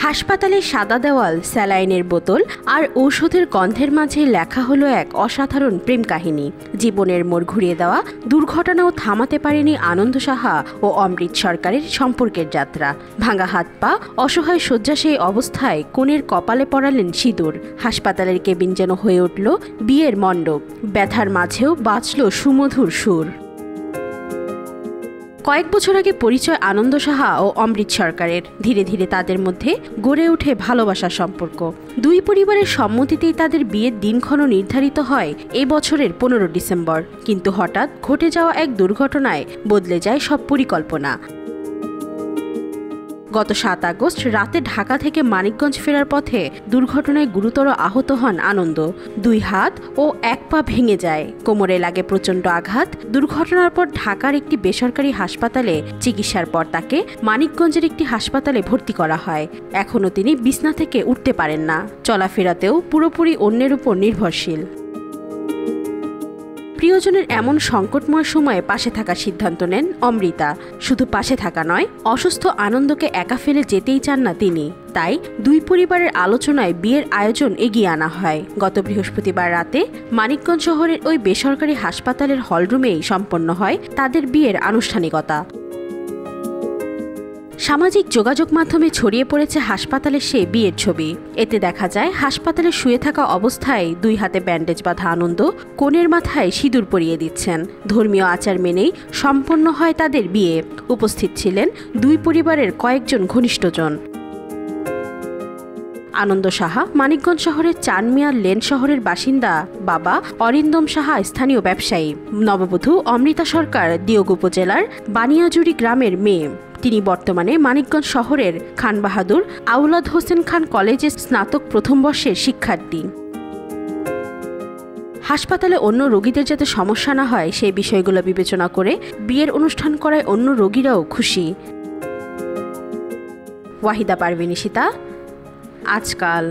হাসপাতালে সাদা দেওয়াল, স্যালাইনের বোতল আর ঔষধের গন্ধের মাঝে লেখা হলো এক অসাধারণ প্রেম কাহিনী। জীবনের মোড় ঘুরিয়ে দেওয়া দুর্ঘটনাও থামাতে পারেনি আনন্দ সাহা ও অমৃত সরকারের সম্পর্কের যাত্রা। ভাঙা হাত পা, অসহায় শয্যাশায়ী অবস্থায় কনের কপালে পড়ালেন সিঁদুর। হাসপাতালের কেবিন যেন হয়ে উঠল বিয়ের মণ্ডপ। ব্যথার মাঝেও বাঁচল সুমধুর সুর। কয়েক বছর আগে পরিচয় আনন্দ সাহা ও অমৃত সরকারের। ধীরে ধীরে তাদের মধ্যে গড়ে ওঠে ভালোবাসার সম্পর্ক। দুই পরিবারের সম্মতিতেই তাদের বিয়ের দিনক্ষণ নির্ধারিত হয় এই বছরের 15 ডিসেম্বর। কিন্তু হঠাৎ ঘটে যাওয়া এক দুর্ঘটনায় বদলে যায় সব পরিকল্পনা। গত 7 আগস্ট রাতে ঢাকা থেকে মানিকগঞ্জ ফেরার পথে দুর্ঘটনায় গুরুতর আহত হন আনন্দ। 2 হাত ও 1 পা ভেঙে যায়, কোমরে লাগে প্রচণ্ড আঘাত। দুর্ঘটনার পর ঢাকার একটি বেসরকারি হাসপাতালে চিকিৎসার পর তাকে মানিকগঞ্জের একটি হাসপাতালে ভর্তি করা হয়। এখনও তিনি বিছনা থেকে উঠতে পারেন না, চলাফেরাতেও পুরোপুরি অন্যের উপর নির্ভরশীল। প্রিয়জনের এমন সংকটময় সময়ে পাশে থাকার সিদ্ধান্ত নেন অমৃতা। শুধু পাশে থাকা নয়, অসুস্থ আনন্দকে একা ফেলে যেতেই চান না তিনি। তাই দুই পরিবারের আলোচনায় বিয়ের আয়োজন এগিয়ে আনা হয়। গত বৃহস্পতিবার রাতে মানিকগঞ্জ শহরের ওই বেসরকারি হাসপাতালের হলরুমেই সম্পন্ন হয় তাদের বিয়ের আনুষ্ঠানিকতা। সামাজিক যোগাযোগ মাধ্যমে ছড়িয়ে পড়েছে হাসপাতালের সেই বিয়ের ছবি। এতে দেখা যায় হাসপাতালে শুয়ে থাকা অবস্থায় 2 হাতে ব্যান্ডেজ বাঁধা আনন্দ কনের মাথায় সিঁদুর পরিয়ে দিচ্ছেন। ধর্মীয় আচার মেনেই সম্পন্ন হয় তাদের বিয়ে। উপস্থিত ছিলেন দুই পরিবারের কয়েকজন ঘনিষ্ঠজন। আনন্দ সাহা মানিকগঞ্জ শহরের চানমিয়ার লেন শহরের বাসিন্দা। বাবা অরিন্দম সাহা স্থানীয় ব্যবসায়ী। নববধূ অমৃতা সরকার দিওগ উপজেলার বানিয়াজুরি গ্রামের মেয়ে। তিনি বর্তমানে মানিকগঞ্জ শহরের খান বাহাদুর আউলাদ হোসেন খান কলেজের স্নাতক প্রথম বর্ষের শিক্ষার্থী। হাসপাতালে অন্য রোগীদের যাতে সমস্যা না হয় সেই বিষয়গুলো বিবেচনা করে বিয়ের অনুষ্ঠান করায় অন্য রোগীরাও খুশি। ওয়াহিদা পারভিন, আজকাল।